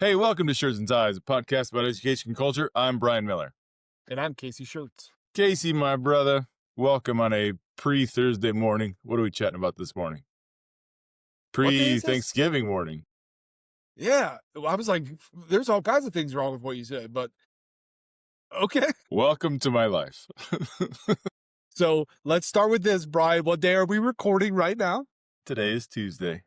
Hey, welcome to Schurtz Ties, a podcast about education and culture. I'm Brian Miller. And I'm Casey Schurtz. Casey, my brother, welcome on a pre-Thursday morning. What are we chatting about this morning? What day is this? Pre-Thanksgiving morning. Yeah. I was like, there's all kinds of things wrong with what you said, but okay. Welcome to my life. So let's start with this, Brian. What day are we recording right now? Today is Tuesday.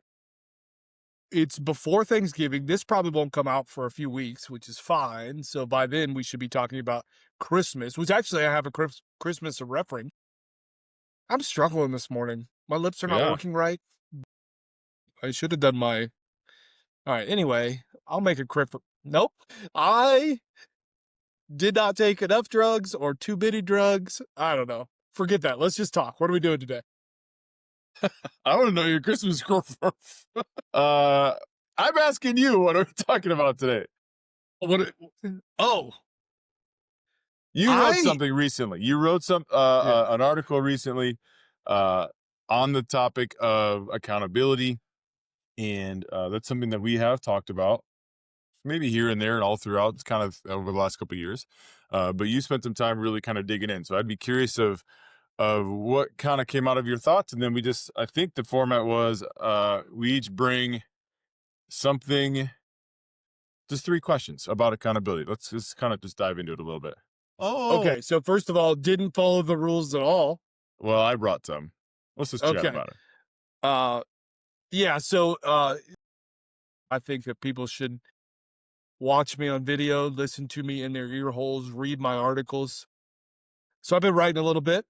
It's before Thanksgiving. This probably won't come out for a few weeks, which is fine. So by then we should be talking about Christmas, which actually I have a Christmas reference. I'm struggling this morning. My lips are not working right. I should have done my... All right. Anyway, I'll make a Nope. I did not take enough drugs or too many drugs. I don't know. Forget that. Let's just talk. What are we doing today? I want to know your Christmas girlfriend. I'm asking you, what are we talking about today? You wrote something recently. You wrote an article recently on the topic of accountability. And that's something that we have talked about, maybe here and there and all throughout. It's kind of over the last couple of years. But you spent some time really kind of digging in. So I'd be curious of what kind of came out of your thoughts. And then I think the format was we each bring something, just 3 questions about accountability. Let's just kind of dive into it a little bit. Oh, okay. So first of all, didn't follow the rules at all. Well, I brought some. Let's just chat about it. Yeah. So I think that people should watch me on video, listen to me in their ear holes, read my articles. So I've been writing a little bit.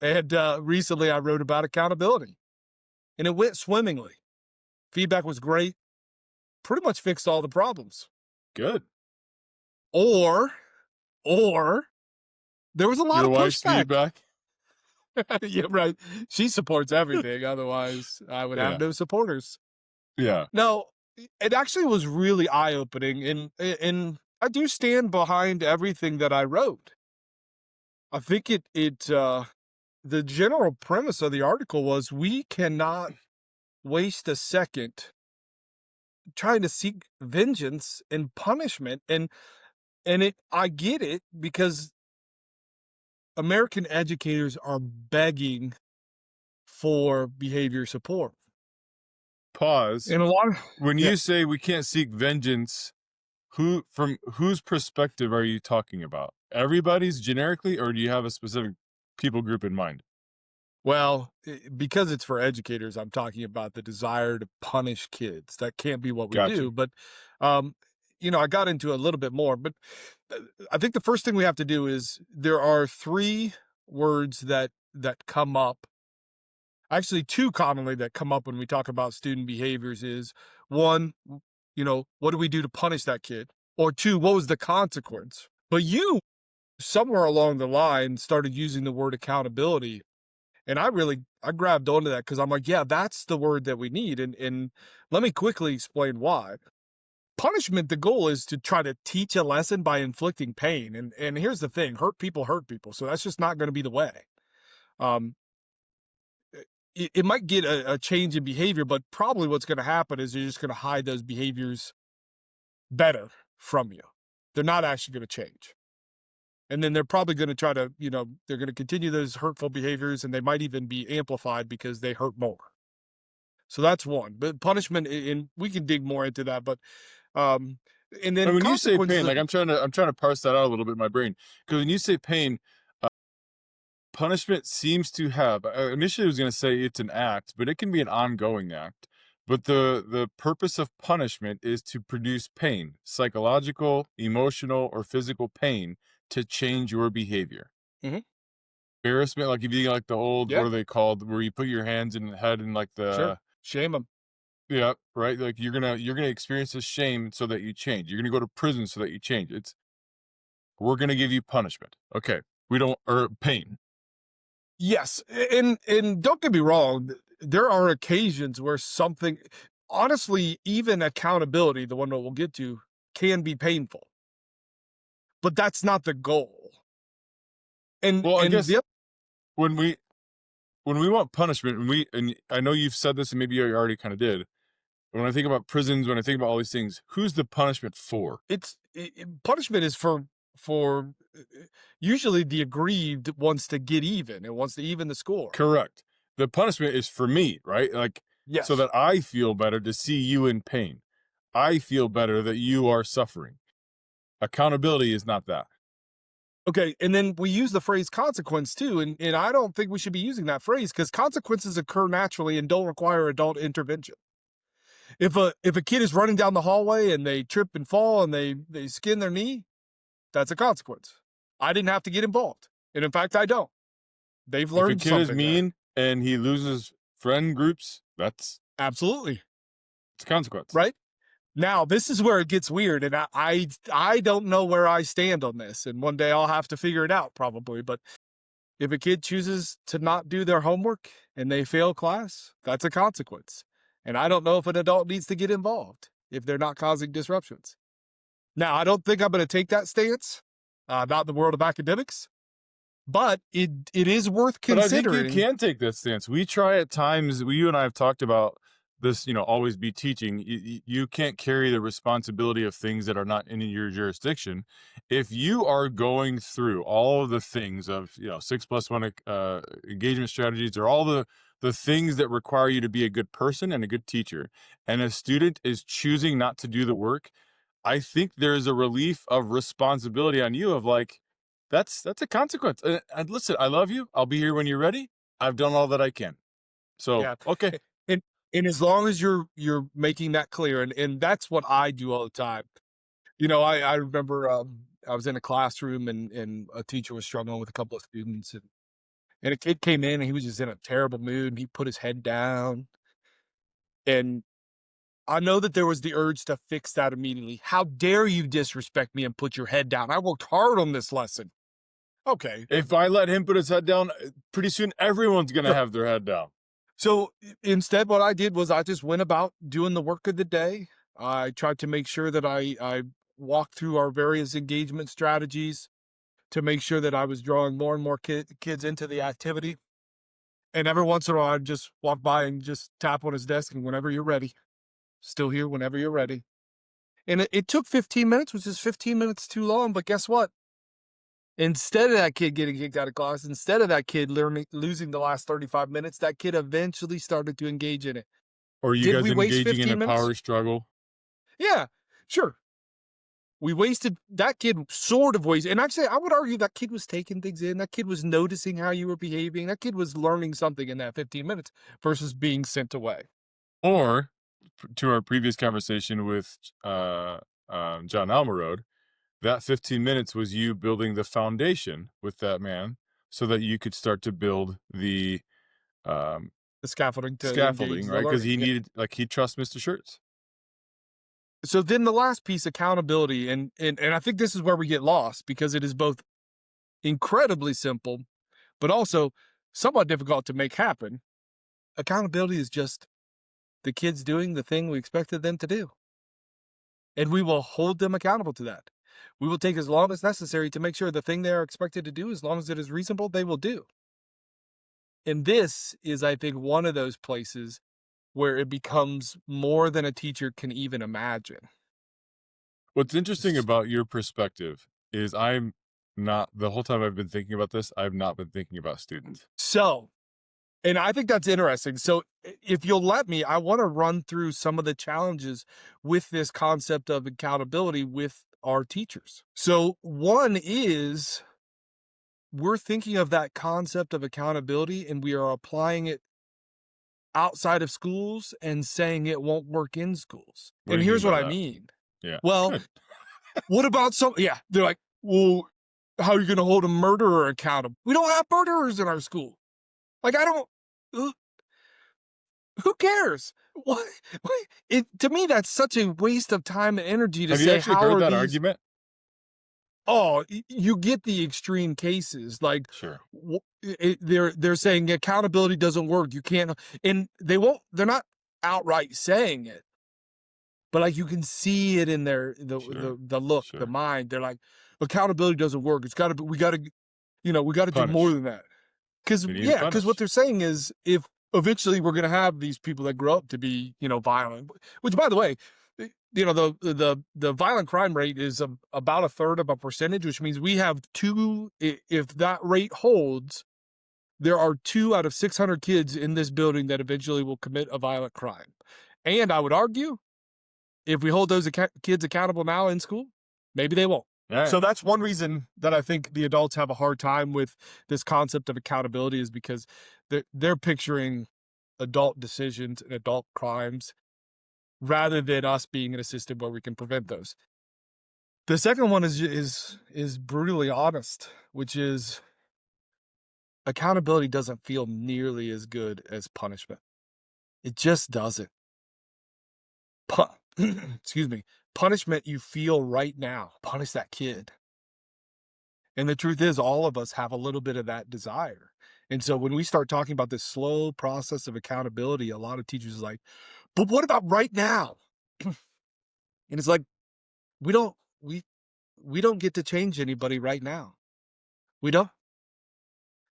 And recently I wrote about accountability. And it went swimmingly. Feedback was great. Pretty much fixed all the problems. Good. Or there was a lot of pushback. Feedback. Yeah, right. She supports everything. Otherwise, I would have no supporters. Yeah. No, it actually was really eye-opening. And I do stand behind everything that I wrote. I think the general premise of the article was we cannot waste a second trying to seek vengeance and punishment. And I get it, because American educators are begging for behavior support. Pause. And when you say we can't seek vengeance, from whose perspective are you talking about? Everybody's generically, or do you have a specific people group in mind? Well, because it's for educators, I'm talking about the desire to punish kids. That can't be what we do. But, I got into a little bit more. But I think the first thing we have to do is there are 3 words that come up. Actually, 2 commonly that come up when we talk about student behaviors is, 1, what do we do to punish that kid? Or 2, what was the consequence? But you, somewhere along the line, started using the word accountability. And I grabbed onto that because I'm like, yeah, that's the word that we need. And let me quickly explain why. Punishment, the goal is to try to teach a lesson by inflicting pain. And here's the thing, hurt people. So that's just not going to be the way. It might get a change in behavior, but probably what's going to happen is you're just going to hide those behaviors better from you. They're not actually going to change. And then they're probably going to try to, they're going to continue those hurtful behaviors, and they might even be amplified because they hurt more. So that's one. But punishment, and we can dig more into that. But and then when you say pain, like I'm trying to parse that out a little bit in my brain, because when you say pain, punishment seems to have. Initially, I was going to say it's an act, but it can be an ongoing act. But the purpose of punishment is to produce pain, psychological, emotional, or physical pain, to change your behavior. Mm-hmm. Embarrassment, like if you like the old, what are they called, where you put your hands in the head and like the shame them. Yeah, right. Like you're gonna experience this shame so that you change. You're gonna go to prison so that you change. We're gonna give you punishment. Okay, or pain. Yes, and don't get me wrong, there are occasions where something, honestly, even accountability, the one that we'll get to, can be painful. But that's not the goal. And I guess when we want punishment, and I know you've said this, and maybe you already kind of did, when I think about prisons, when I think about all these things, who's the punishment for? Punishment is for usually the aggrieved wants to get even. It wants to even the score. Correct. The punishment is for me, right? Like, so Yes. that I feel better to see you in pain. I feel better that you are suffering. Accountability is not that. Okay, and then we use the phrase consequence too, and I don't think we should be using that phrase because consequences occur naturally and don't require adult intervention. If a kid is running down the hallway and they trip and fall and they skin their knee, that's a consequence. I didn't have to get involved, and in fact, I don't. They've If a learned kid is something there. mean and he loses friend groups, that's Absolutely, it's a consequence. right? Now, this is where it gets weird, and I don't know where I stand on this, and one day I'll have to figure it out probably, but if a kid chooses to not do their homework and they fail class, that's a consequence. And I don't know if an adult needs to get involved if they're not causing disruptions. Now, I don't think I'm going to take that stance, not in the world of academics, but it is worth But I think you considering. can take that stance. We try at times, you and I have talked about this, always be teaching. You can't carry the responsibility of things that are not in your jurisdiction. If you are going through all of the things of, 6+1 engagement strategies, or all the things that require you to be a good person and a good teacher, and a student is choosing not to do the work, I think there's a relief of responsibility on you of like, that's a consequence. And listen, I love you. I'll be here when you're ready. I've done all that I can. So, Yeah. okay. And as long as you're making that clear, and that's what I do all the time. I remember I was in a classroom and a teacher was struggling with a couple of students, and a kid came in and he was just in a terrible mood and he put his head down. And I know that there was the urge to fix that immediately. How dare you disrespect me and put your head down? I worked hard on this lesson. Okay. If I let him put his head down, pretty soon everyone's going to have their head down. So instead, what I did was I just went about doing the work of the day. I tried to make sure that I walked through our various engagement strategies to make sure that I was drawing more and more kids into the activity. And every once in a while, I'd just walk by and just tap on his desk and whenever you're ready, still here whenever you're ready. And it took 15 minutes, which is 15 minutes too long. But guess what? Instead of that kid getting kicked out of class, instead of that kid losing the last 35 minutes, that kid eventually started to engage in it. Or you Did guys we waste engaging in 15 a minutes? power struggle? Yeah, sure. We wasted, that kid sort of wasted. And actually, I would argue that kid was taking things in. That kid was noticing how you were behaving. That kid was learning something in that 15 minutes versus being sent away. Or to our previous conversation with John Almarode, that 15 minutes was you building the foundation with that man so that you could start to build the Scaffolding to scaffolding, engage the right? Because he learning. needed, like, he trusts Mr. Schurtz. So then the last piece, accountability, and I think this is where we get lost because it is both incredibly simple, but also somewhat difficult to make happen. Accountability is just the kids doing the thing we expected them to do. And we will hold them accountable to that. We will take as long as necessary to make sure the thing they are expected to do, as long as it is reasonable, they will do. And this is, I think, one of those places where it becomes more than a teacher can even imagine. What's interesting about your perspective is I'm not, the whole time I've been thinking about this, I've not been thinking about students. So, and I think that's interesting. So if you'll let me, I want to run through some of the challenges with this concept of accountability with our teachers. So one is we're thinking of that concept of accountability and we are applying it outside of schools and saying it won't work in schools. And here's what I mean. Yeah. Well, Good. What about they're like, well, how are you going to hold a murderer accountable? We don't have murderers in our school. Like, who cares? What? To me, that's such a waste of time and energy to Have say, you actually how heard are that these... argument? Oh, you get the extreme cases. Like, Sure. they're saying accountability doesn't work. You can't, and they're not outright saying it, but like you can see it in their the look, the mind. They're like, accountability doesn't work. We got to do more than that. Because what they're saying is, if eventually we're going to have these people that grow up to be, violent, which by the way, the violent crime rate is about a third of a percentage, which means we have if that rate holds, there are 2 out of 600 kids in this building that eventually will commit a violent crime. And I would argue, if we hold those kids accountable now in school, maybe they won't. Right. So that's one reason that I think the adults have a hard time with this concept of accountability, is because they're picturing adult decisions and adult crimes rather than us being in a system where we can prevent those. The second one is brutally honest, which is accountability doesn't feel nearly as good as punishment. It just doesn't. Excuse me. Punishment you feel right now. Punish that kid. And the truth is, all of us have a little bit of that desire. And so when we start talking about this slow process of accountability, a lot of teachers are like, but what about right now? And it's like, we don't get to change anybody right now. We don't.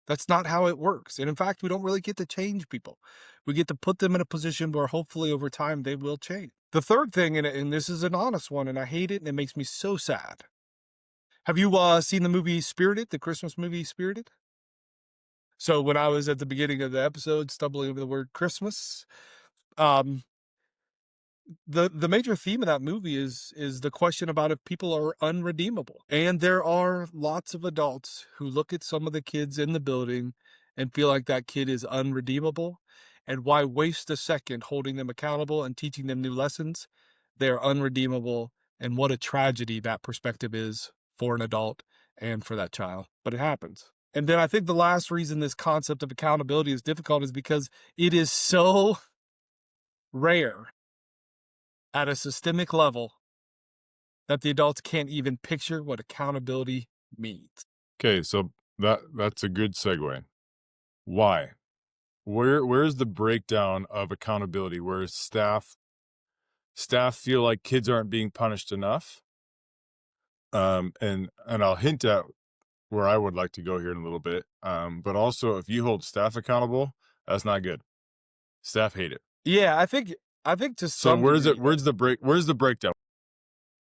That's not how it works. And in fact, we don't really get to change people. We get to put them in a position where hopefully over time they will change. The third thing, and this is an honest one, and I hate it, and it makes me so sad. Have you seen the movie Spirited, the Christmas movie Spirited? So when I was at the beginning of the episode stumbling over the word Christmas, the major theme of that movie is the question about if people are unredeemable. And there are lots of adults who look at some of the kids in the building and feel like that kid is unredeemable. And why waste a second holding them accountable and teaching them new lessons? They're unredeemable. And what a tragedy that perspective is for an adult and for that child. But it happens. And then I think the last reason this concept of accountability is difficult is because it is so rare at a systemic level that the adults can't even picture what accountability means. Okay, so that's a good segue. Why? Where's the breakdown of accountability where staff feel like kids aren't being punished enough? And I'll hint at where I would like to go here in a little bit. But also, if you hold staff accountable, that's not good. Staff hate it. Yeah, I think to some degree, where's the breakdown?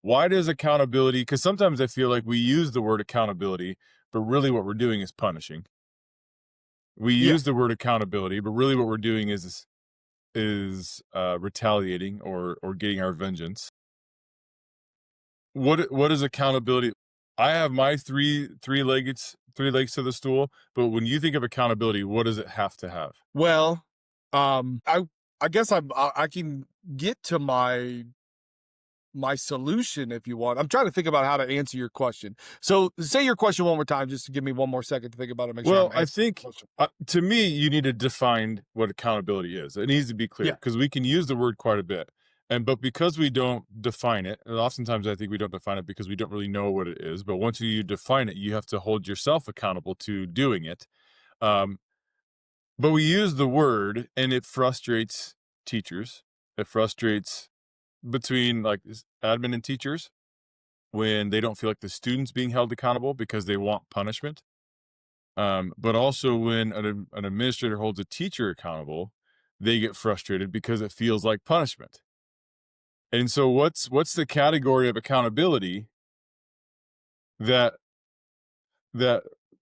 Why does accountability? Because sometimes I feel like we use the word accountability, but really what we're doing is punishing. We use the word accountability, but really what we're doing is retaliating or getting our vengeance. What is accountability? I have my three legs to the stool, but when you think of accountability, what does it have to have? Well, I guess I can get to my solution if you want. I'm trying to think about how to answer your question. So say your question one more time, just to give me one more second to think about it. Make well, I think to me, you need to define what accountability is. It needs to be clear because we can use the word quite a bit. But because we don't define it, and oftentimes I think we don't define it because we don't really know what it is. But once you define it, you have to hold yourself accountable to doing it. But we use the word and it frustrates teachers. It frustrates between like admin and teachers when they don't feel like the student's being held accountable because they want punishment. But also when an administrator holds a teacher accountable, they get frustrated because it feels like punishment. And so what's the category of accountability that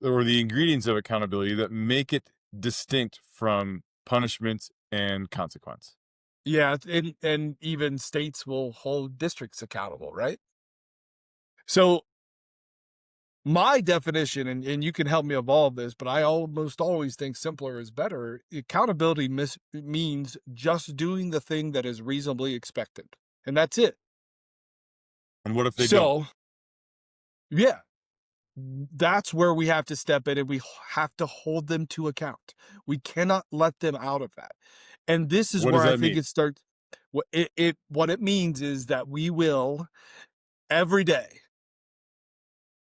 or the ingredients of accountability that make it distinct from punishment and consequence? Yeah, and even states will hold districts accountable, right? So my definition, and you can help me evolve this, but I almost always think simpler is better. Accountability means just doing the thing that is reasonably expected. And that's it. And what if they don't? Yeah, that's where we have to step in and we have to hold them to account. We cannot let them out of that. And this is where I think it starts. What it means is that we will every day,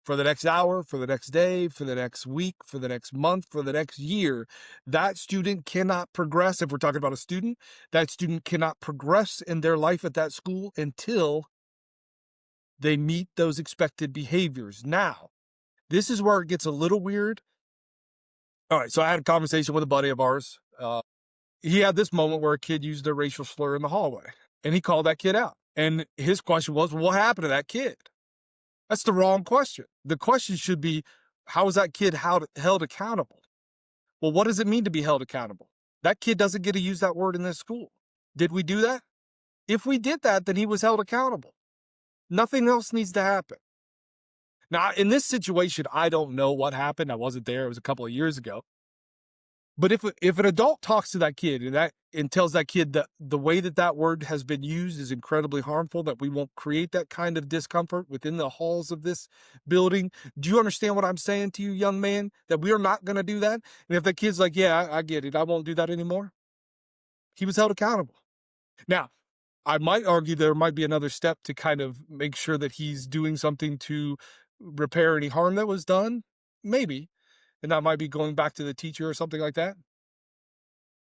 for the next hour, for the next day, for the next week, for the next month, for the next year, that student cannot progress. If we're talking about a student, that student cannot progress in their life at that school until they meet those expected behaviors. Now, this is where it gets a little weird. All right, so I had a conversation with a buddy of ours he had this moment where a kid used a racial slur in the hallway, and he called that kid out. And his question was, well, what happened to that kid? That's the wrong question. The question should be, how is that kid held accountable? Well, what does it mean to be held accountable? That kid doesn't get to use that word in this school. Did we do that? If we did that, then he was held accountable. Nothing else needs to happen. Now, in this situation, I don't know what happened. I wasn't there. It was a couple of years ago. But if an adult talks to that kid and tells that kid that the way that word has been used is incredibly harmful, that we won't create that kind of discomfort within the halls of this building, do you understand what I'm saying to you, young man? That we are not going to do that? And if that kid's like, yeah, I get it, I won't do that anymore, he was held accountable. Now, I might argue there might be another step to kind of make sure that he's doing something to repair any harm that was done. Maybe. And that might be going back to the teacher or something like that.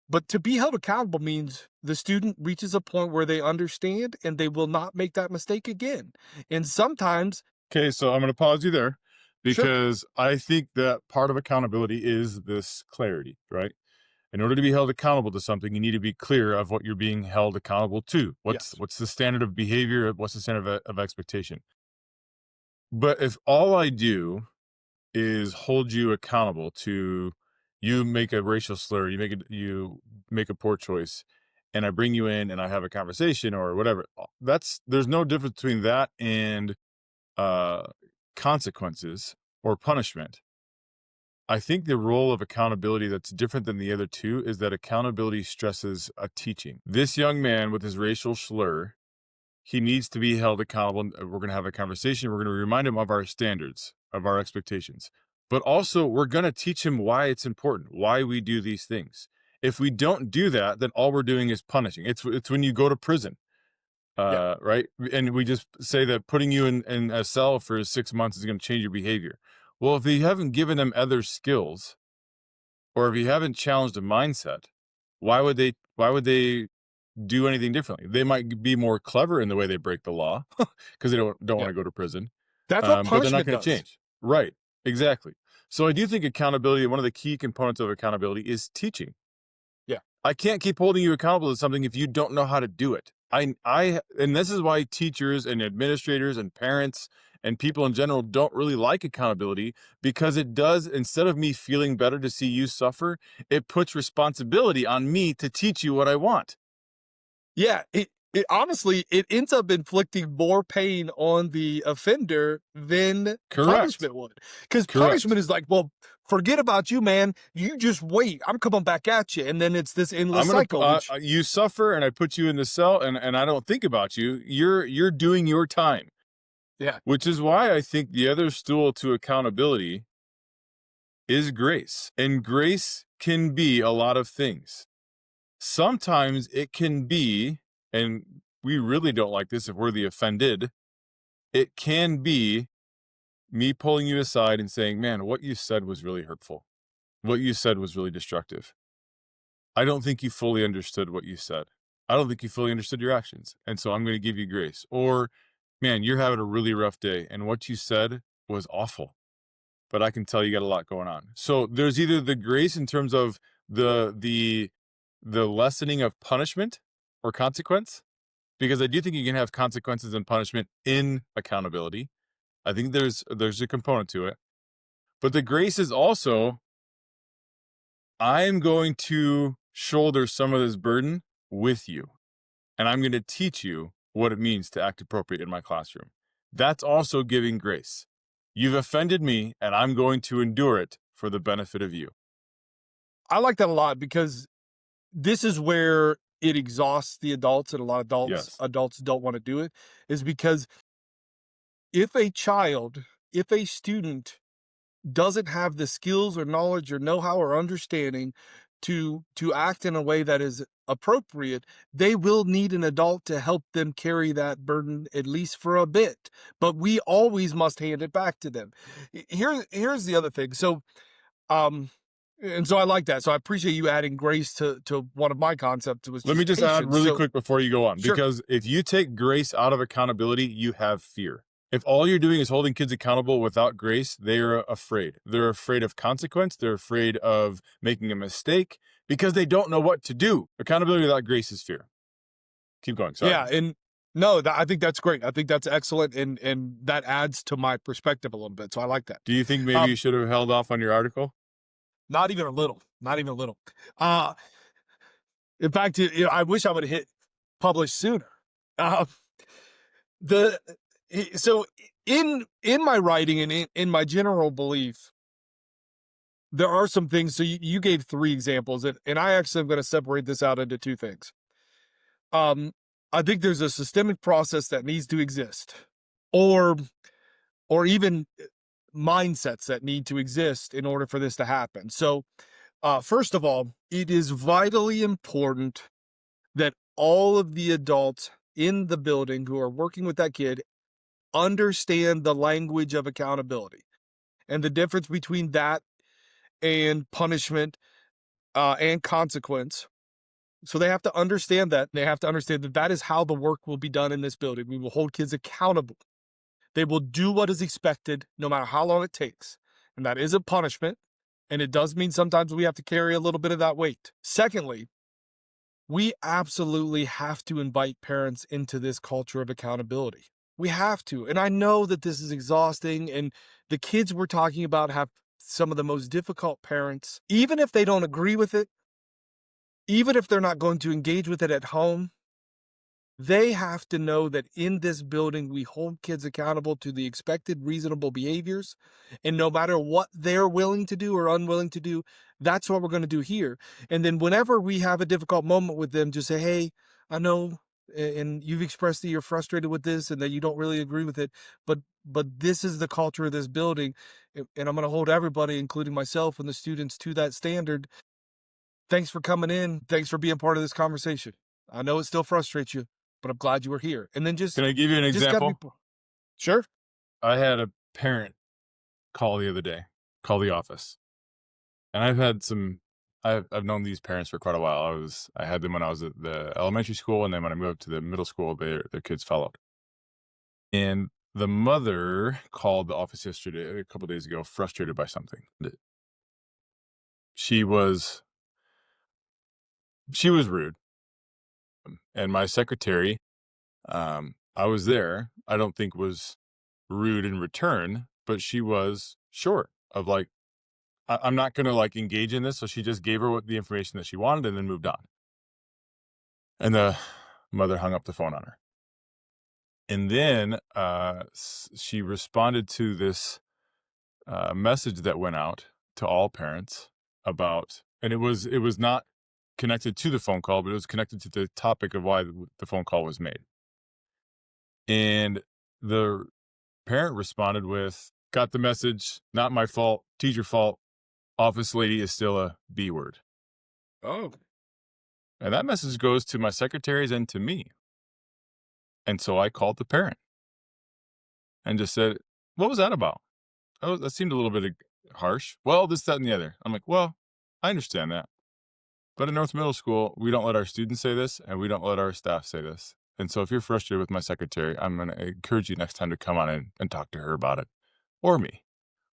But to be held accountable means the student reaches a point where they understand and they will not make that mistake again. And sometimes. Okay, so I'm going to pause you there because Sure. I think that part of accountability is this clarity, right? In order to be held accountable to something, you need to be clear of what you're being held accountable to. Yes. What's the standard of behavior? What's the standard of expectation? But if all I do is hold you accountable to you make a racial slur, you make a poor choice, and I bring you in and I have a conversation or whatever. There's no difference between that and uh, consequences or punishment. I think the role of accountability that's different than the other two is that accountability stresses a teaching. This young man with his racial slur, he needs to be held accountable. We're going to have a conversation. We're going to remind him of our standards, of our expectations. But also, we're going to teach him why it's important, why we do these things. If we don't do that, then all we're doing is punishing. It's when you go to prison, Yeah. right? And we just say that putting you in a cell for 6 months is going to change your behavior. Well, if you haven't given them other skills, or if you haven't challenged a mindset, why would they do anything differently? They might be more clever in the way they break the law because they don't want to go to prison, That's what but they're not punishment going to does. change. Right? Exactly. So I do think accountability, one of the key components of accountability, is teaching. Yeah. I can't keep holding you accountable to something if you don't know how to do it. And this is why teachers and administrators and parents and people in general don't really like accountability, because it does, instead of me feeling better to see you suffer, it puts responsibility on me to teach you what I want. Yeah, it honestly, it ends up inflicting more pain on the offender than punishment would. Because punishment is like, well, forget about you, man. You just wait. I'm coming back at you. And then it's this endless cycle. You suffer and I put you in the cell and I don't think about you. You're doing your time. Yeah. Which is why I think the other stool to accountability is grace. And grace can be a lot of things. Sometimes it can be, and we really don't like this if we're the offended, it can be me pulling you aside and saying, man, what you said was really hurtful. What you said was really destructive. I don't think you fully understood what you said. I don't think you fully understood your actions. And so I'm going to give you grace. Or, man, you're having a really rough day and what you said was awful. But I can tell you got a lot going on. So there's either the grace in terms of the lessening of punishment or consequence, because I do think you can have consequences and punishment in accountability. I think there's a component to it. But the grace is also, I'm going to shoulder some of this burden with you, and I'm going to teach you what it means to act appropriate in my classroom. That's also giving grace. You've offended me, and I'm going to endure it for the benefit of you. I like that a lot because this is where it exhausts the adults, and a lot of adults don't want to do it, is because if a student doesn't have the skills or knowledge or know-how or understanding to act in a way that is appropriate, they will need an adult to help them carry that burden, at least for a bit. But we always must hand it back to them. Here's the other thing. So, and so I like that. So I appreciate you adding grace to one of my concepts. Let me just add really quick before you go on, Sure. because if you take grace out of accountability, you have fear. If all you're doing is holding kids accountable without grace, they are afraid. They're afraid of consequence. They're afraid of making a mistake because they don't know what to do. Accountability without grace is fear. Keep going. Sorry. Yeah, and no, I think that's great. I think that's excellent, and that adds to my perspective a little bit. So I like that. Do you think maybe you should have held off on your article? Not even a little. Not even a little. Uh, in fact, I wish I would have hit publish sooner. Uh, the so in my writing and in my general belief, there are some things. So you gave 3 examples, and I actually am going to separate this out into 2 things. I think there's a systemic process that needs to exist, or even mindsets that need to exist in order for this to happen. So, first of all, it is vitally important that all of the adults in the building who are working with that kid understand the language of accountability and the difference between that and punishment and consequence. So they have to understand that. They have to understand that that is how the work will be done in this building. We will hold kids accountable. They will do what is expected no matter how long it takes. And that is a punishment. And it does mean sometimes we have to carry a little bit of that weight. Secondly, we absolutely have to invite parents into this culture of accountability. We have to. And I know that this is exhausting, and the kids we're talking about have some of the most difficult parents. Even if they don't agree with it, even if they're not going to engage with it at home, they have to know that in this building, we hold kids accountable to the expected reasonable behaviors. And no matter what they're willing to do or unwilling to do, that's what we're going to do here. And then whenever we have a difficult moment with them, just say, hey, I know, and you've expressed that you're frustrated with this and that you don't really agree with it, but this is the culture of this building. And I'm going to hold everybody, including myself and the students, to that standard. Thanks for coming in. Thanks for being part of this conversation. I know it still frustrates you, but I'm glad you were here. And then Can I give you an example? Sure. I had a parent call the other day, call the office. And I've known these parents for quite a while. I had them when I was at the elementary school, and then when I moved to the middle school, their kids followed. And the mother called the office yesterday, a couple days ago, frustrated by something. She was rude. And my secretary, I was there, I don't think was rude in return, but she was short of like, I'm not going to like engage in this. So she just gave her the information that she wanted and then moved on. And the mother hung up the phone on her. And then she responded to this message that went out to all parents about, and it was not connected to the phone call, but it was connected to the topic of why the phone call was made. And the parent responded with, got the message, not my fault, teacher fault, office lady is still a B word. Oh. And that message goes to my secretaries and to me. And so I called the parent and just said, what was that about? Oh, that seemed a little bit harsh. Well, this, that, and the other. I'm like, well, I understand that. But in North Middle School, we don't let our students say this, and we don't let our staff say this. And so if you're frustrated with my secretary, I'm going to encourage you next time to come on in and talk to her about it, or me.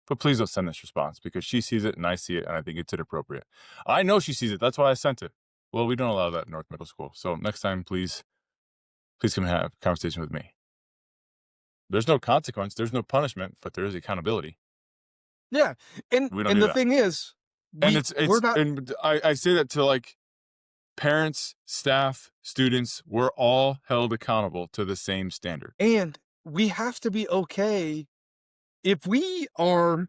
But please don't send this response, because she sees it and I see it, and I think it's inappropriate. I know she sees it. That's why I sent it. Well, we don't allow that in North Middle School. So next time, please come have a conversation with me. There's no consequence. There's no punishment, but there is accountability. Yeah. And the thing is, I say that to like parents, staff, students, we're all held accountable to the same standard. And we have to be okay if we are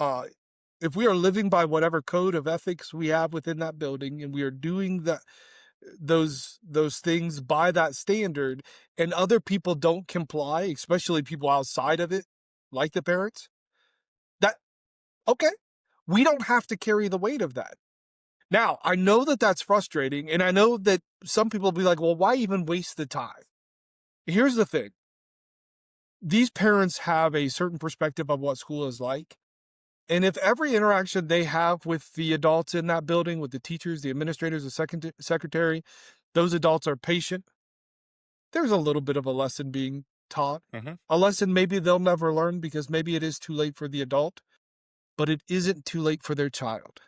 living by whatever code of ethics we have within that building, and we are doing those things by that standard, and other people don't comply, especially people outside of it, like the parents, okay, we don't have to carry the weight of that. Now, I know that that's frustrating, and I know that some people will be like, well, why even waste the time? Here's the thing. These parents have a certain perspective of what school is like. And if every interaction they have with the adults in that building, with the teachers, the administrators, the secretary, those adults are patient, there's a little bit of a lesson being taught Mhm. a lesson maybe they'll never learn because maybe it is too late for the adult, but it isn't too late for their child.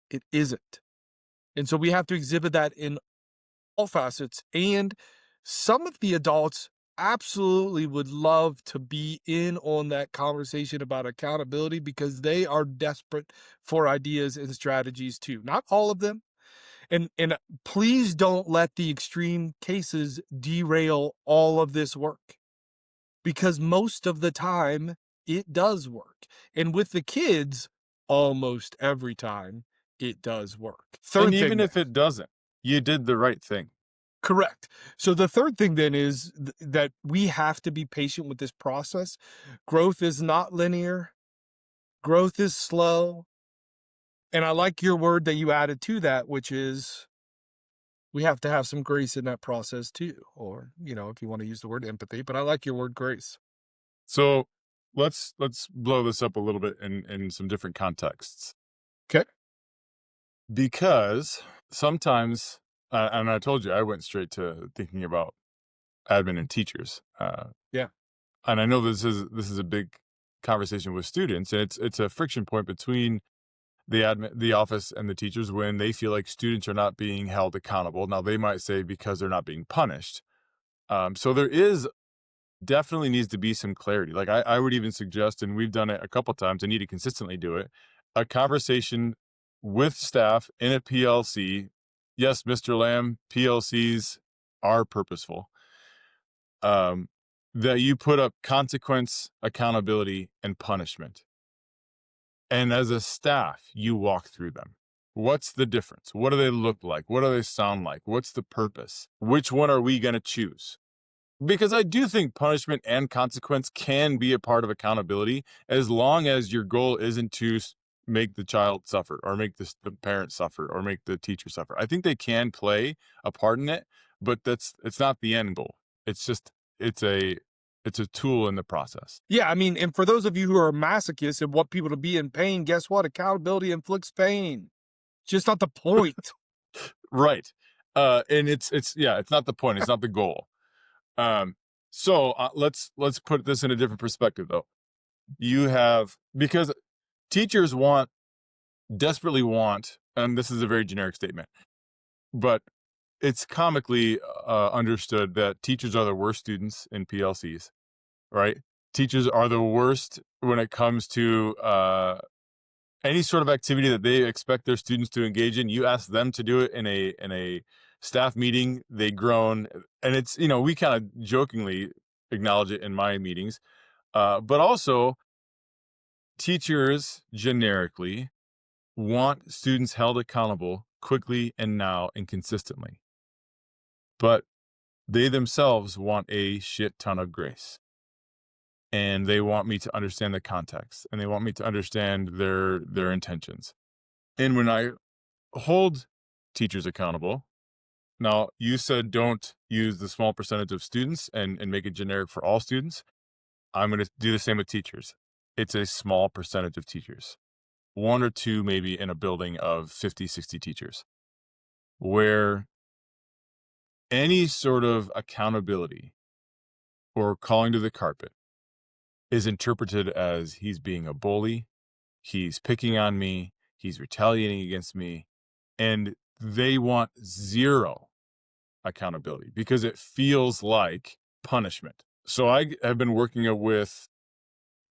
It isn't. And so we have to exhibit that in all facets. And some of the adults absolutely would love to be in on that conversation about accountability because they are desperate for ideas and strategies too. Not all of them. And please don't let the extreme cases derail all of this work because most of the time it does work. And with the kids, almost every time it does work. And Third even thing, if it doesn't, you did the right thing. correct. So the third thing then is that we have to be patient with this process. Growth is not linear. Growth is slow. And I like your word that you added to that, which is we have to have some grace in that process too. Or, if you want to use the word empathy, but I like your word grace. So let's blow this up a little bit in some different contexts. Okay. Because sometimes, and I told you, I went straight to thinking about admin and teachers. Yeah. And I know this is a big conversation with students, and it's a friction point between the office and the teachers when they feel like students are not being held accountable. Now they might say because they're not being punished. So there is definitely needs to be some clarity. Like I would even suggest, and we've done it a couple times, I need to consistently do it, a conversation with staff in a PLC. Yes, Mr. Lamb, PLCs are purposeful. That you put up consequence, accountability, and punishment. And as a staff, you walk through them. What's the difference? What do they look like? What do they sound like? What's the purpose? Which one are we going to choose? Because I do think punishment and consequence can be a part of accountability as long as your goal isn't to make the child suffer or make the parent suffer or make the teacher suffer. I think they can play a part in it, but it's not the end goal. It's just it's a it's a tool in the process. Yeah, I mean, and for those of you who are masochists and want people to be in pain, guess what? Accountability inflicts pain. It's just not the point. Right. And it's not the point. It's not the goal. So let's put this in a different perspective though. You have because teachers desperately want, and this is a very generic statement, but it's comically understood that teachers are the worst students in PLCs, right? Teachers are the worst when it comes to any sort of activity that they expect their students to engage in. You ask them to do it in a staff meeting, they groan, and it's we kind of jokingly acknowledge it in my meetings, but also teachers generically want students held accountable quickly and now and consistently. But they themselves want a shit ton of grace. And they want me to understand the context and they want me to understand their intentions. And when I hold teachers accountable, now you said don't use the small percentage of students and make it generic for all students. I'm going to do the same with teachers. It's a small percentage of teachers. One or two maybe in a building of 50, 60 teachers, where any sort of accountability or calling to the carpet is interpreted as he's being a bully, he's picking on me, he's retaliating against me, and they want zero accountability because it feels like punishment. So I have been working with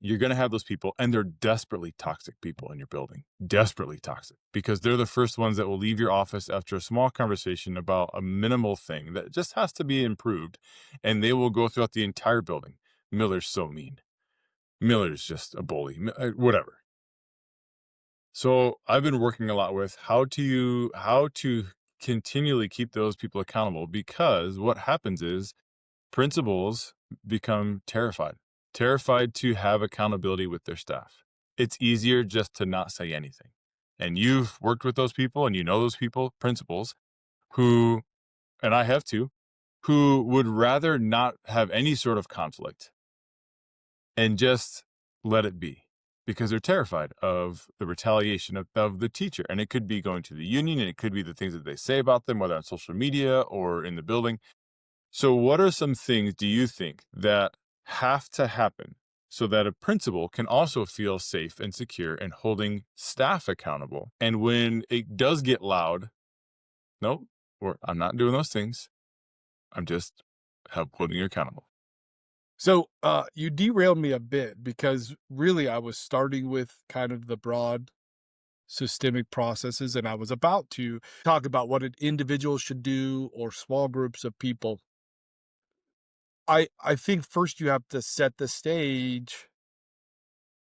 you're going to have those people, and they're desperately toxic people in your building, desperately toxic, because they're the first ones that will leave your office after a small conversation about a minimal thing that just has to be improved. And they will go throughout the entire building. Miller's so mean. Miller's just a bully, whatever. So I've been working a lot with how to continually keep those people accountable, because what happens is principals become terrified to have accountability with their staff. It's easier just to not say anything. And you've worked with those people and you know those people, principals, who, and I have too, who would rather not have any sort of conflict and just let it be because they're terrified of the retaliation of the teacher. And it could be going to the union, and it could be the things that they say about them, whether on social media or in the building. So what are some things do you think that have to happen so that a principal can also feel safe and secure and holding staff accountable. And when it does get loud, nope, I'm not doing those things. I'm just holding you accountable. So, you derailed me a bit because really I was starting with kind of the broad systemic processes, and I was about to talk about what an individual should do or small groups of people. I think first you have to set the stage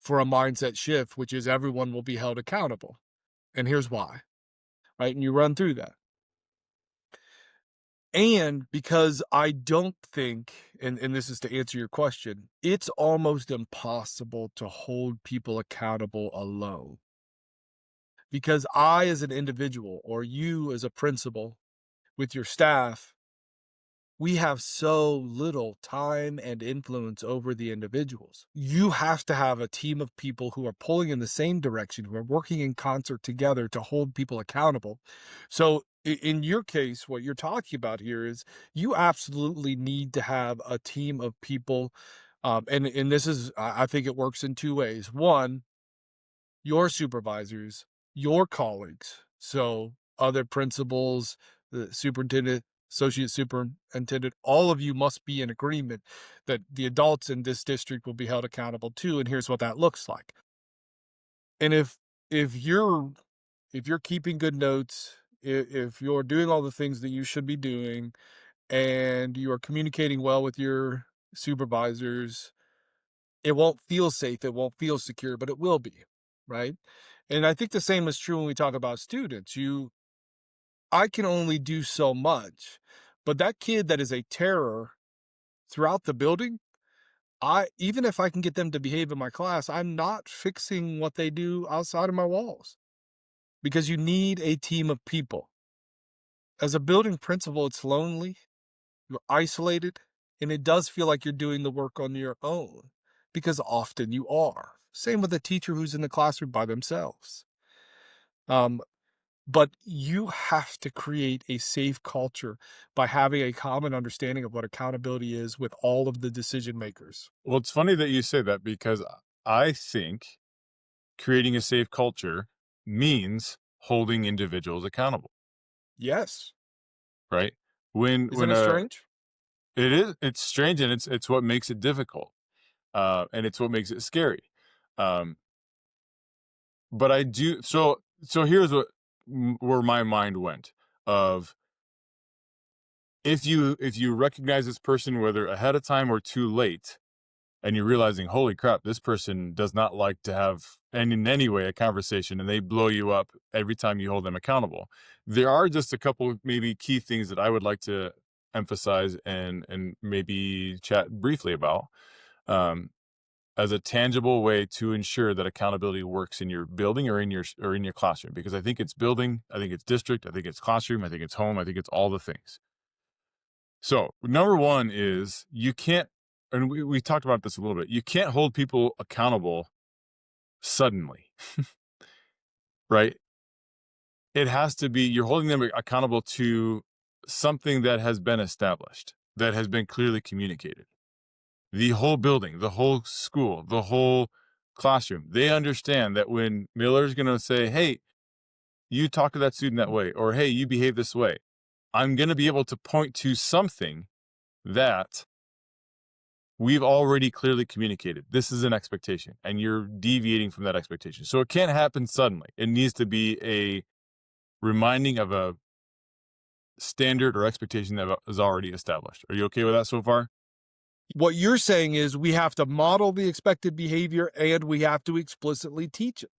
for a mindset shift, which is everyone will be held accountable. And here's why, right? And you run through that. And because I don't think, and this is to answer your question, it's almost impossible to hold people accountable alone. Because I, as an individual, or you as a principal with your staff, we have so little time and influence over the individuals. You have to have a team of people who are pulling in the same direction, who are working in concert together to hold people accountable. So in your case, what you're talking about here is you absolutely need to have a team of people. And this is, I think it works in two ways. One, your supervisors, your colleagues, so other principals, the superintendent, associate superintendent, all of you must be in agreement that the adults in this district will be held accountable too, and here's what that looks like. And if you're if you're keeping good notes, if you're doing all the things that you should be doing, and you are communicating well with your supervisors, it won't feel safe, it won't feel secure, but it will be, right? And I think the same is true when we talk about students. I can only do so much, but that kid that is a terror throughout the building, even if I can get them to behave in my class, I'm not fixing what they do outside of my walls because you need a team of people. As a building principal, it's lonely, you're isolated, and it does feel like you're doing the work on your own because often you are. Same with a teacher who's in the classroom by themselves. Um, but you have to create a safe culture by having a common understanding of what accountability is with all of the decision makers. Well, it's funny that you say that because I think creating a safe culture means holding individuals accountable, Yes. right? When Isn't when it strange? it's strange and it's what makes it difficult. And it's what makes it scary. Um, but I do so here's where my mind went of if you recognize this person whether ahead of time or too late and you're realizing holy crap this person does not like to have in any way a conversation and they blow you up every time you hold them accountable. There are just a couple maybe key things that I would like to emphasize and maybe chat briefly about. Um, as a tangible way to ensure that accountability works in your building or in your classroom, because I think it's building, I think it's district, I think it's classroom, I think it's home, I think it's all the things. So number one is you can't, and we talked about this a little bit, you can't hold people accountable suddenly. Right? It has to be you're holding them accountable to something that has been established, that has been clearly communicated. The whole building, the whole school, the whole classroom, they understand that when Miller's going to say, hey, you talk to that student that way, or hey, you behave this way, I'm going to be able to point to something that we've already clearly communicated. This is an expectation, and you're deviating from that expectation. So it can't happen suddenly. It needs to be a reminding of a standard or expectation that is already established. Are you okay with that so far? What you're saying is we have to model the expected behavior and we have to explicitly teach it.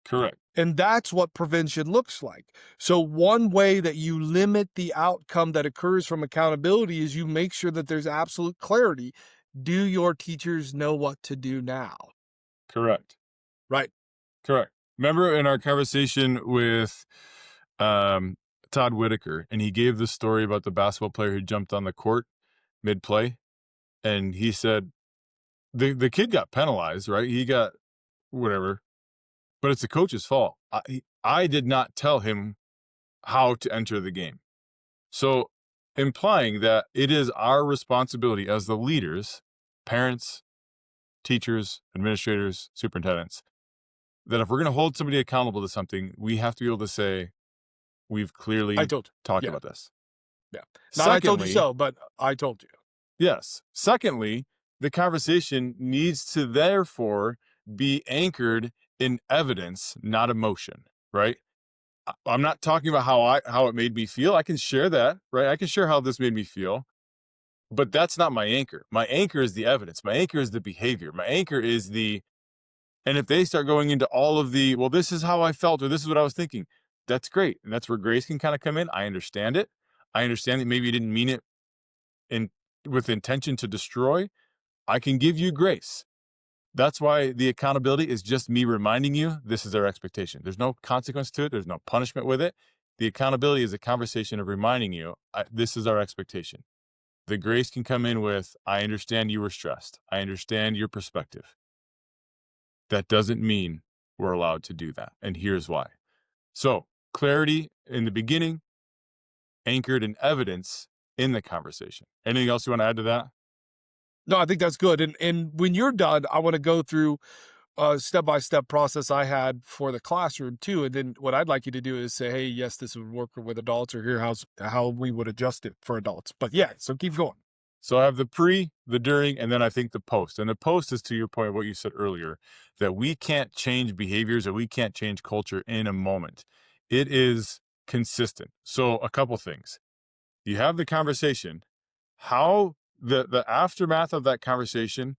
Correct. And that's what prevention looks like. So one way that you limit the outcome that occurs from accountability is you make sure that there's absolute clarity. Do your teachers know what to do now? Correct. Right. Correct. Remember in our conversation with Todd Whitaker, and he gave the story about the basketball player who jumped on the court mid play, and he said the kid got penalized, right? He got whatever, but it's the coach's fault. I did not tell him how to enter the game. So implying that it is our responsibility as the leaders parents, teachers, administrators, superintendents, that if we're going to hold somebody accountable to something, we have to be able to say, we've I clearly told you. talked Yeah. about this. Yeah. Not I told you Secondly, so, but I told you. yes. Secondly, the conversation needs to therefore be anchored in evidence, not emotion, right? I'm not talking about how it made me feel. I can share that, right? I can share how this made me feel, but that's not my anchor. My anchor is the evidence. My anchor is the behavior. My anchor is the and if they start going into all of the, well, this is how I felt or this is what I was thinking, that's great. And that's where grace can kind of come in. I understand it. I understand that maybe you didn't mean it in with intention to destroy. I can give you grace. That's why the accountability is just me reminding you this is our expectation. There's no consequence to it. There's no punishment with it. The accountability is a conversation of reminding you this is our expectation. The grace can come in with, I understand you were stressed. I understand your perspective. That doesn't mean we're allowed to do that. And here's why. So, clarity in the beginning, anchored in evidence in the conversation. Anything else you want to add to that? No, I think that's good. And when you're done, I want to go through a step-by-step process I had for the classroom too. And then what I'd like you to do is say, hey, yes, this would work with adults, or here how we would adjust it for adults. But yeah, so keep going. So I have the pre, the during, and then I think the post. And the post is to your point, what you said earlier, that we can't change behaviors or we can't change culture in a moment. It is consistent. So a couple things. You have the conversation. How the aftermath of that conversation,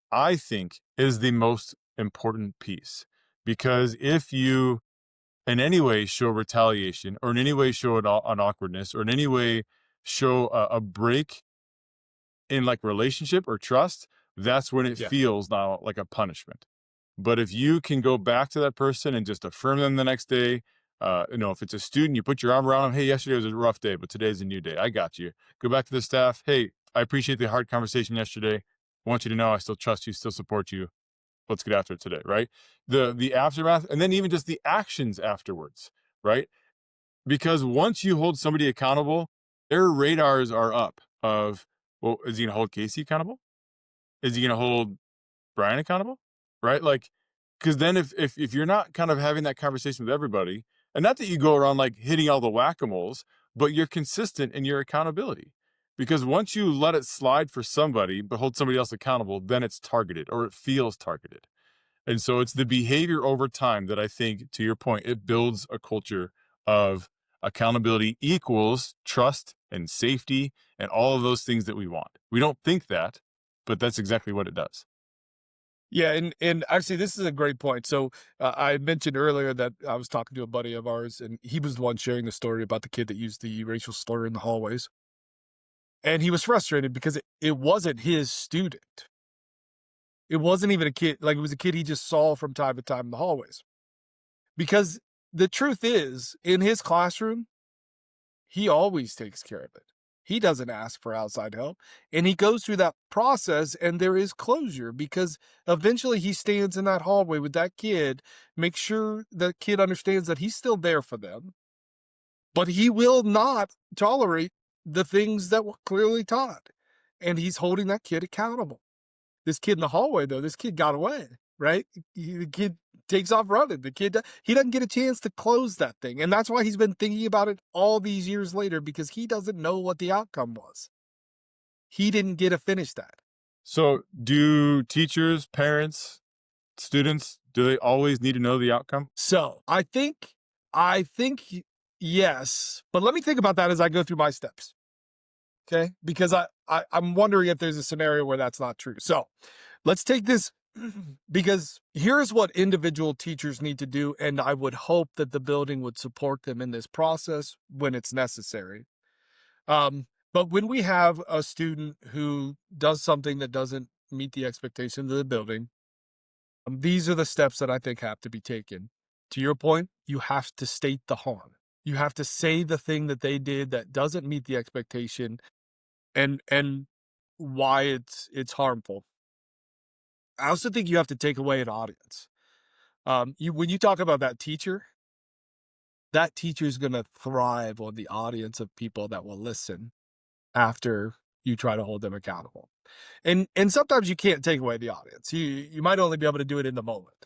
I think, is the most important piece. Because if you in any way show retaliation or in any way show an awkwardness or in any way show a break in like relationship or trust, that's when it Yeah. feels now like a punishment. But if you can go back to that person and just affirm them the next day, if it's a student, you put your arm around them. Hey, yesterday was a rough day, but today's a new day. I got you. Go back to the staff. Hey, I appreciate the hard conversation yesterday. I want you to know I still trust you, still support you. Let's get after it today, right? The aftermath, and then even just the actions afterwards, right? Because once you hold somebody accountable, their radars are up of, well, is he gonna hold Casey accountable? Is he gonna hold Brian accountable? Right? Like, because then if you're not kind of having that conversation with everybody, and not that you go around like hitting all the whack-a-moles, but you're consistent in your accountability. Because once you let it slide for somebody, but hold somebody else accountable, then it's targeted or it feels targeted. And so it's the behavior over time that I think, to your point, it builds a culture of accountability equals trust and safety and all of those things that we want. We don't think that, but that's exactly what it does. Yeah, and actually, this is a great point. So I mentioned earlier that I was talking to a buddy of ours, and he was the one sharing the story about the kid that used the racial slur in the hallways, and he was frustrated because it wasn't his student. It wasn't even a kid; like it was a kid he just saw from time to time in the hallways. Because the truth is, in his classroom, he always takes care of it. He doesn't ask for outside help. And he goes through that process, and there is closure because eventually he stands in that hallway with that kid, make sure the kid understands that he's still there for them, but he will not tolerate the things that were clearly taught. And he's holding that kid accountable. This kid in the hallway, though, this kid got away, right? The kid takes off running. The kid, he doesn't get a chance to close that thing. And that's why he's been thinking about it all these years later, because he doesn't know what the outcome was. He didn't get to finish that. So, do teachers, parents, students, do they always need to know the outcome? So I think yes, but let me think about that as I go through my steps. Okay. Because I'm wondering if there's a scenario where that's not true. So let's take this because here's what individual teachers need to do. And I would hope that the building would support them in this process when it's necessary. But when we have a student who does something that doesn't meet the expectations of the building, these are the steps that I think have to be taken. To your point, you have to state the harm. You have to say the thing that they did that doesn't meet the expectation, and why it's harmful. I also think you have to take away an audience. You when you talk about that teacher is going to thrive on the audience of people that will listen after you try to hold them accountable. And sometimes you can't take away the audience. You might only be able to do it in the moment.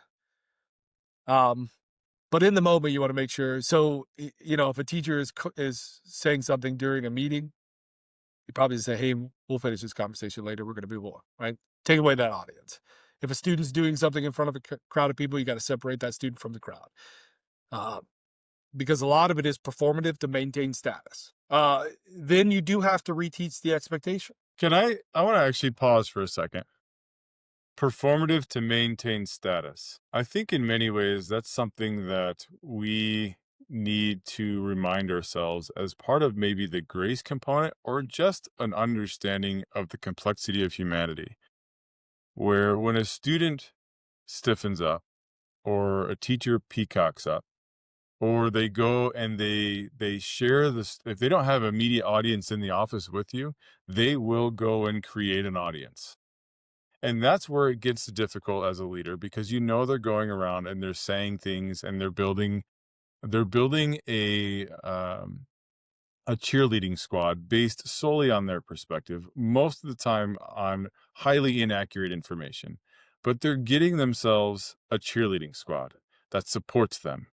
But in the moment, you want to make sure. So, if a teacher is saying something during a meeting, you probably say, "Hey, we'll finish this conversation later. We're going to move on." Right? Take away that audience. If a student's doing something in front of a crowd of people, you got to separate that student from the crowd, uh, because a lot of it is performative to maintain status. Then you do have to reteach the expectation. I want to actually pause for a second. Performative to maintain status. I think in many ways that's something that we need to remind ourselves as part of maybe the grace component or just an understanding of the complexity of humanity. Where when a student stiffens up or a teacher peacocks up, or they go and they share this, if they don't have an immediate audience in the office with you, they will go and create an audience. And that's where it gets difficult as a leader because they're going around and they're saying things and they're building a cheerleading squad based solely on their perspective, most of the time on highly inaccurate information. But they're getting themselves a cheerleading squad that supports them.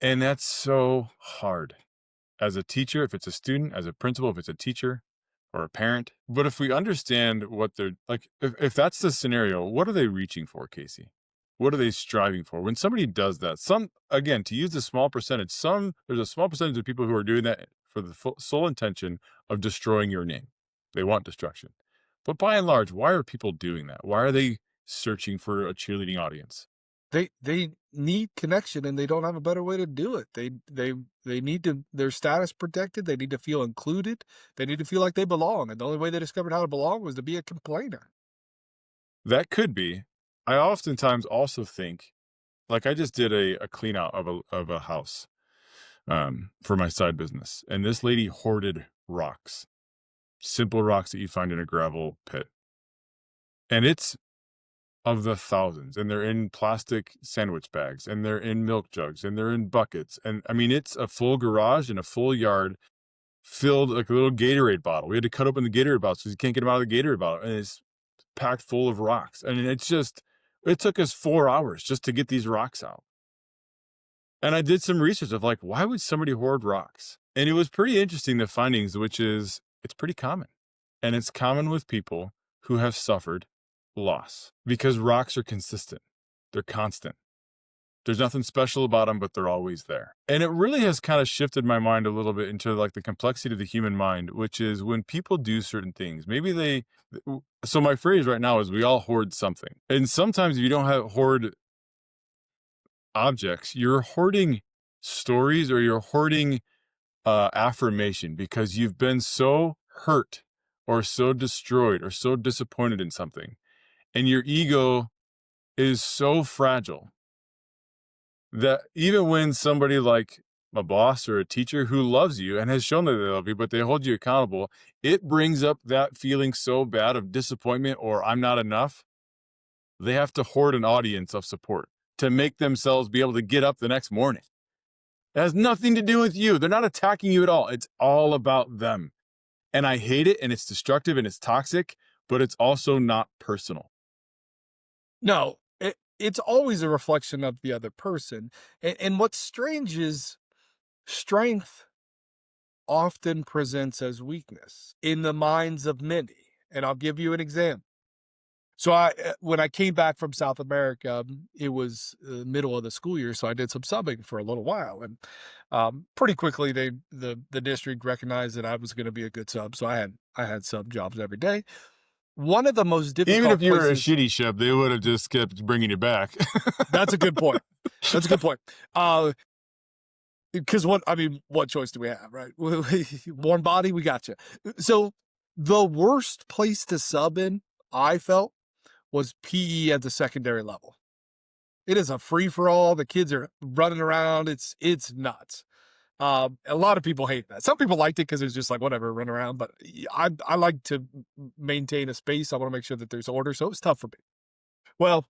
And that's so hard as a teacher, if it's a student, as a principal, if it's a teacher or a parent. But if we understand what they're like, if that's the scenario, what are they reaching for, Casey? What are they striving for? When somebody does that, again, to use the small percentage, there's a small percentage of people who are doing that for the sole intention of destroying your name. They want destruction. But by and large, why are people doing that? Why are they searching for a cheerleading audience? They need connection, and they don't have a better way to do it. They need their status protected. They need to feel included. They need to feel like they belong. And the only way they discovered how to belong was to be a complainer. That could be. I oftentimes also think, like I just did a clean out of a house for my side business, and this lady hoarded rocks, simple rocks that you find in a gravel pit, and it's of the thousands, and they're in plastic sandwich bags, and they're in milk jugs, and they're in buckets, and I mean it's a full garage and a full yard filled like a little Gatorade bottle. We had to cut open the Gatorade bottle because you can't get them out of the Gatorade bottle, and it's packed full of rocks. And it took us 4 hours just to get these rocks out. And I did some research of like, why would somebody hoard rocks? And it was pretty interesting, the findings, which is it's pretty common. And it's common with people who have suffered loss because rocks are consistent. They're constant. There's nothing special about them, but they're always there. And it really has kind of shifted my mind a little bit into like the complexity of the human mind, which is when people do certain things, so my phrase right now is we all hoard something. And sometimes if you don't hoard objects, you're hoarding stories or you're hoarding affirmation because you've been so hurt or so destroyed or so disappointed in something. And your ego is so fragile that even when somebody like a boss or a teacher who loves you and has shown that they love you, but they hold you accountable, it brings up that feeling so bad of disappointment or I'm not enough. They have to hoard an audience of support to make themselves be able to get up the next morning. It has nothing to do with you. They're not attacking you at all. It's all about them. And I hate it, and it's destructive and it's toxic, but it's also not personal. No, it's always a reflection of the other person. And what's strange is strength often presents as weakness in the minds of many. And I'll give you an example. So when I came back from South America, it was the middle of the school year, so I did some subbing for a little while, and pretty quickly the district recognized that I was going to be a good sub, so I had sub jobs every day. One of the most difficult Even if you were a places, shitty chef, they would have just kept bringing you back. That's a good point. That's a good point. Because what choice do we have, right? Warm body, we got you. So the worst place to sub in, I felt, was PE at the secondary level. It is a free for all. The kids are running around. It's nuts. A lot of people hate that. Some people liked it because it's just like whatever, run around. But I like to maintain a space. I want to make sure that there's order. So it was tough for me. Well,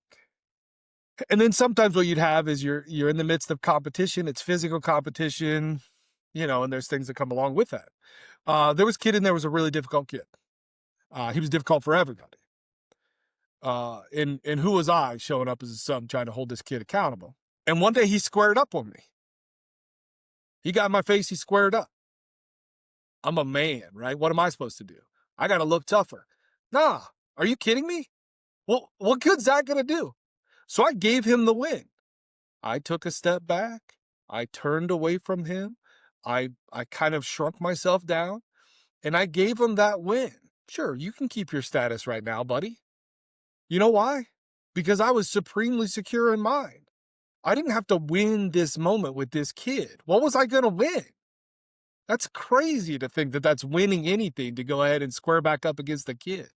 and then sometimes what you'd have is you're in the midst of competition. It's physical competition, and there's things that come along with that. There was a kid in there was a really difficult kid. He was difficult for everybody. And who was I showing up as a son trying to hold this kid accountable? And one day he squared up on me. He got in my face, he squared up. I'm a man, right? What am I supposed to do? I got to look tougher. Nah, are you kidding me? Well, what good's that going to do? So I gave him the win. I took a step back. I turned away from him. I kind of shrunk myself down and I gave him that win. Sure, you can keep your status right now, buddy. You know why? Because I was supremely secure in mine. I didn't have to win this moment with this kid. What was I going to win? That's crazy to think that that's winning anything to go ahead and square back up against the kid.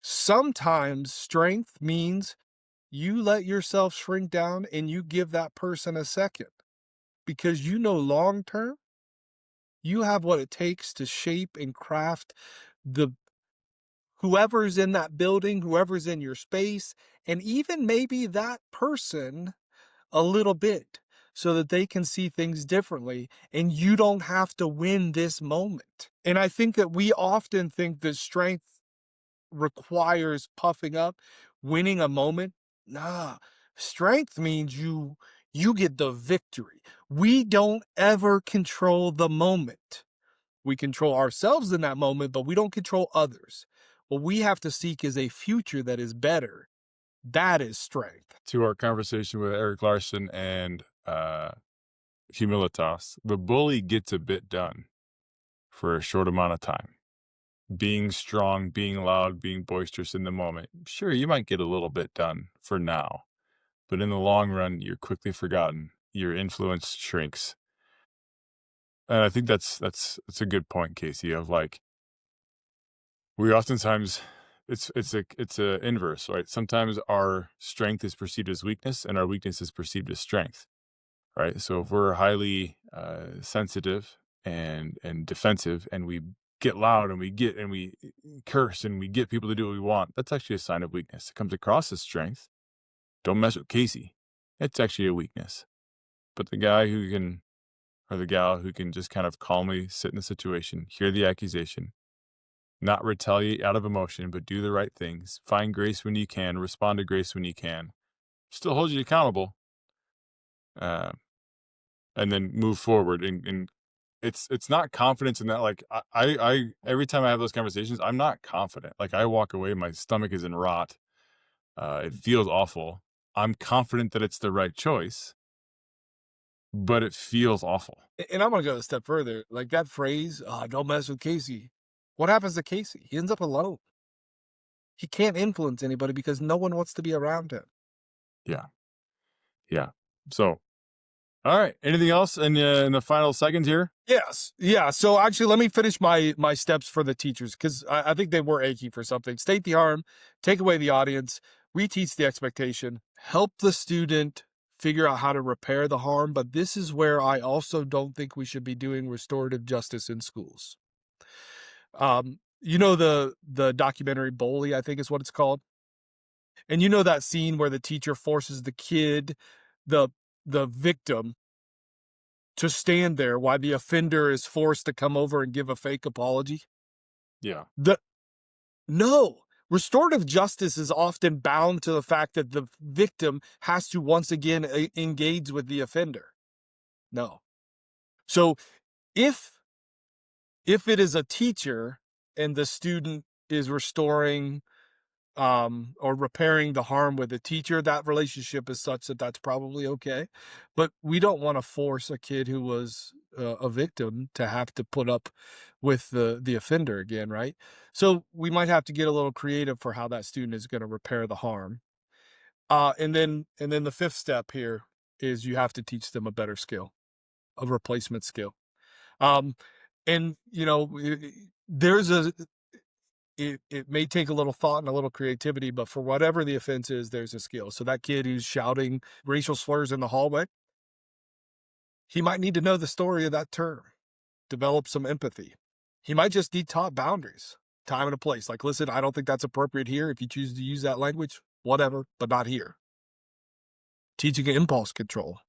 Sometimes strength means you let yourself shrink down and you give that person a second because you know long term, you have what it takes to shape and craft the whoever's in that building, whoever's in your space, and even maybe that person a little bit so that they can see things differently and you don't have to win this moment. And I think that we often think that strength requires puffing up, winning a moment. Nah, strength means you get the victory. We don't ever control the moment. We control ourselves in that moment, but we don't control others. What we have to seek is a future that is better. That is strength. To our conversation with Eric Larson and Humilitas, the bully gets a bit done for a short amount of time. Being strong, being loud, being boisterous in the moment. Sure, you might get a little bit done for now, but in the long run, you're quickly forgotten. Your influence shrinks. And I think that's a good point, Casey, of like, we oftentimes it's a inverse, right? Sometimes our strength is perceived as weakness and our weakness is perceived as strength, right? So if we're highly sensitive and defensive and we get loud and we curse and we get people to do what we want, that's actually a sign of weakness. It comes across as strength. Don't mess with Casey. It's actually a weakness. But the guy who can, or the gal who can just kind of calmly sit in the situation, hear the accusation, not retaliate out of emotion, but do the right things, find grace when you can, respond to grace when you can, still hold you accountable, uh, and then move forward. And it's not confidence in that. Like I every time I have those conversations, I'm not confident. Like I walk away, my stomach is in rot. It feels awful. I'm confident that it's the right choice, but it feels awful. And I'm going to go a step further. Like that phrase, don't mess with Casey. What happens to Casey? He ends up alone. He can't influence anybody because no one wants to be around him. Yeah. Yeah. So, all right. Anything else in the final seconds here? Yes. Yeah. So actually, let me finish my steps for the teachers because I think they were aching for something. State the harm, take away the audience, reteach the expectation, help the student figure out how to repair the harm. But this is where I also don't think we should be doing restorative justice in schools. You know the documentary Bully, I think is what it's called. And you know that scene where the teacher forces the kid, the victim, to stand there while the offender is forced to come over and give a fake apology? Yeah. No. Restorative justice is often bound to the fact that the victim has to once again engage with the offender. No. So if it is a teacher and the student is restoring or repairing the harm with the teacher, that relationship is such that that's probably okay. But we don't want to force a kid who was a victim to have to put up with the offender again, right? So we might have to get a little creative for how that student is going to repair the harm. And then the fifth step here is you have to teach them a better skill, a replacement skill. And you know, there's it may take a little thought and a little creativity, but for whatever the offense is, there's a skill. So that kid who's shouting racial slurs in the hallway, he might need to know the story of that term, develop some empathy. He might just need taught boundaries, time and a place. Like, listen, I don't think that's appropriate here. If you choose to use that language, whatever, but not here. Teaching impulse control.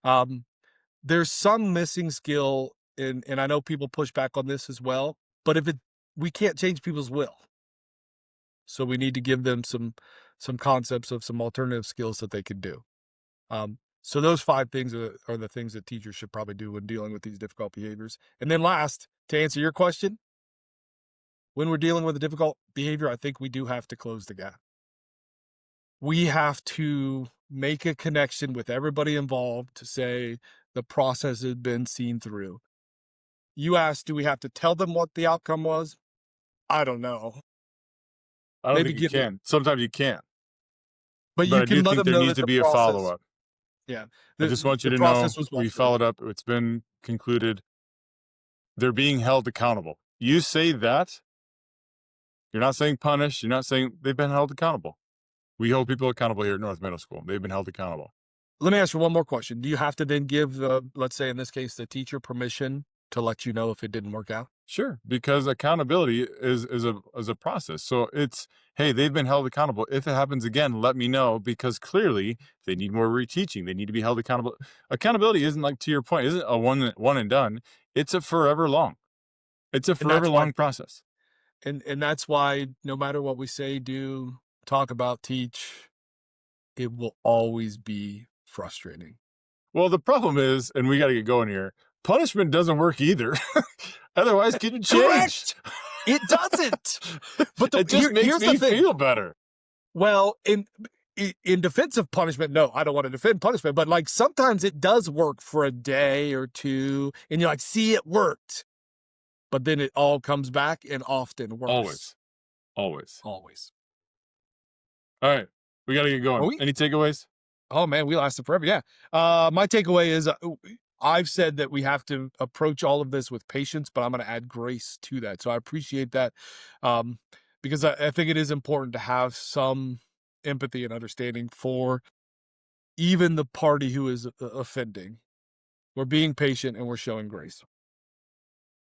There's some missing skill and I know people push back on this as well, but if it we can't change people's will. So we need to give them some concepts of some alternative skills that they can do. So those 5 things are the things that teachers should probably do when dealing with these difficult behaviors. And then last, to answer your question, when we're dealing with a difficult behavior, I think we do have to close the gap. We have to make a connection with everybody involved to say the process has been seen through. You asked, do we have to tell them what the outcome was? I don't know. I don't Maybe think you give them, can. Sometimes you can't. but But you I do can let think them there know needs that to the be a process, follow-up. yeah, I just want you the to know process was we went through. followed up. It's been concluded. They're being held accountable. You say that, you're not saying punish, you're not saying they've been held accountable. We hold people accountable here at North Middle School. They've been held accountable. Let me ask you one more question. Do you have to then give the, let's say in this case, the teacher permission to let you know if it didn't work out? Sure, because accountability is a process. So it's, hey, they've been held accountable. If it happens again, let me know, because clearly they need more reteaching. They need to be held accountable. Accountability isn't, like, to your point, isn't a one and done. It's a forever long. It's a And forever that's why long process. and that's why no matter what we say, do, talk about, teach, it will always be frustrating. Well, the problem is, and we got to get going here, punishment doesn't work either. Otherwise, kids would change. Correct. It doesn't. But It just makes here's the me thing. feel better. Well, in defense of punishment, no, I don't want to defend punishment, but like sometimes it does work for a day or two, and you're like, see, it worked. But then it all comes back and often worse. Always. Always. Always. All right. We got to get Are going. we? Any takeaways? Oh man, we lasted forever. Yeah. My takeaway is I've said that we have to approach all of this with patience, but I'm going to add grace to that. So I appreciate that, um, because I think it is important to have some empathy and understanding for even the party who is offending. We're being patient and we're showing grace.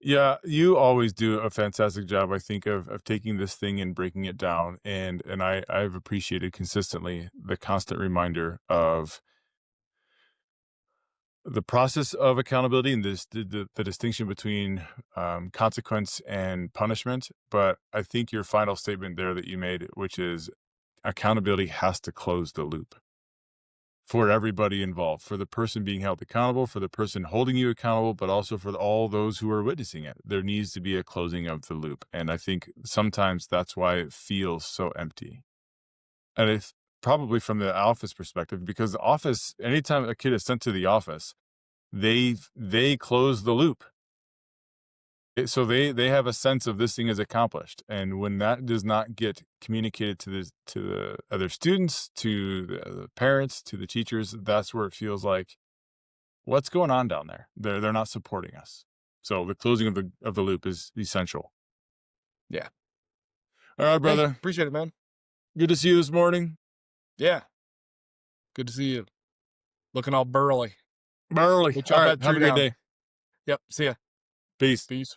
Yeah, you always do a fantastic job, I think, of taking this thing and breaking it down. And I've appreciated consistently the constant reminder of the process of accountability and the distinction between consequence and punishment. But I think your final statement there that you made, which is accountability has to close the loop for everybody involved, for the person being held accountable, for the person holding you accountable, but also for all those who are witnessing it. There needs to be a closing of the loop. And I think sometimes that's why it feels so empty. And it's probably from the office perspective, because the office, anytime a kid is sent to the office, they close the loop. So they have a sense of this thing is accomplished. And when that does not get communicated to the other students, to the parents, to the teachers, that's where it feels like, what's going on down there? They're not supporting us. So the closing of the loop is essential. Yeah. All right, Hey, brother. appreciate it, man. Good to see you this morning. Yeah. Good to see you. Looking all burly. Burly. We'll All chop right. that Have tree a great down. day. Yep. See ya. Peace. Peace.